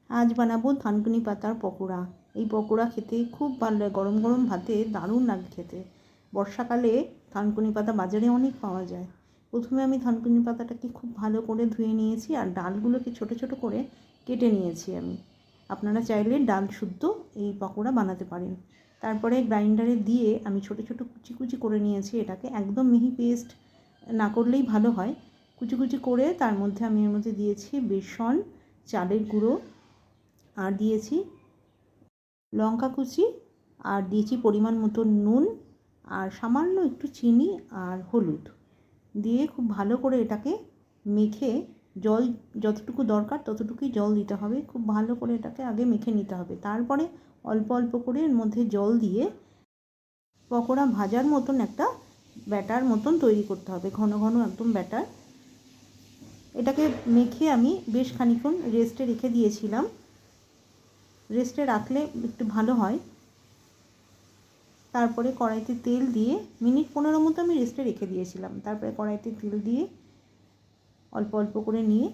আজ বানাবো থানকুনি পাতার পকোড়া। এই পকোড়া খেতে খুব ভালো লাগে, গরম গরম ভাতে দারুণ লাগে খেতে। বর্ষাকালে থানকুনি পাতা বাজারে অনেক পাওয়া যায়। প্রথমে আমি থানকুনি পাতাটাকে খুব ভালো করে ধুয়ে নিয়েছি আর ডালগুলোকে ছোট ছোট করে কেটে নিয়েছি আমি। আপনারা চাইলে ডাল শুদ্ধ এই পকোড়া বানাতে পারেন। তারপরে গ্রাইন্ডারে দিয়ে আমি ছোট ছোট কুচি কুচি করে নিয়েছি। এটাকে একদম মিহি পেস্ট না করলেই ভালো হয়। কুচি কুচি করে তার মধ্যে আমি এর মধ্যে দিয়েছি বেসন, চালের গুঁড়ো, আর দিয়েছি লঙ্কা কুচি, আর দিয়েছি পরিমাণ মতো নুন, আর সামান্য একটু চিনি আর হলুদ দিয়ে খুব ভালো করে এটাকে মেখে, জল যতটুকু দরকার ততটুকুই জল দিতে হবে। খুব ভালো করে এটাকে আগে মেখে নিতে হবে। তারপরে অল্প অল্প করে এর মধ্যে জল দিয়ে পকোড়া ভাজার মতন একটা ব্যাটার মতন তৈরি করতে হবে, ঘন ঘন একদম ব্যাটার। এটাকে মেখে আমি বেশ খানিকক্ষণ রেস্টে রেখে দিয়েছিলাম। রেস্টে রাখলে একটু ভালো হয়। তারপরে কড়াইতে তেল দিয়ে মিনিট 15 মতো আমি রেস্টে রেখে দিয়েছিলাম। তারপরে কড়াইতে তেল দিয়ে অল্প অল্প করে নিয়ে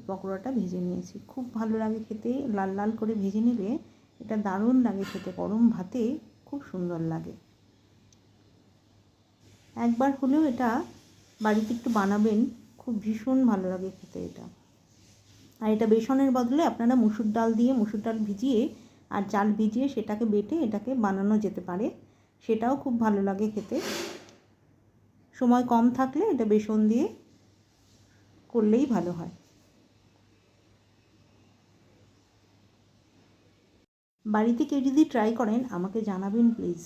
পকোড়াটা ভেজে নিয়েছি। খুব ভালো লাগে খেতে, লাল লাল করে ভেজে নিলে এটা দারুণ লাগে খেতে, গরম ভাতে খুব সুন্দর লাগে। একবার হলেও এটা বাড়িতে একটু বানাবেন, খুব ভীষণ ভালো লাগে খেতে এটা। আর এটা বেসনের বদলে আপনারা মুসুর ডাল দিয়ে, মুসুর ডাল ভিজিয়ে আর চাল ভিজিয়ে সেটাকে বেটে এটাকে বানানো যেতে পারে, সেটাও খুব ভালো লাগে খেতে। সময় কম থাকলে এটা বেসন দিয়ে করলেই ভালো হয়। বাড়িতে কেউ যদি ট্রাই করেন আমাকে জানাবেন প্লিজ।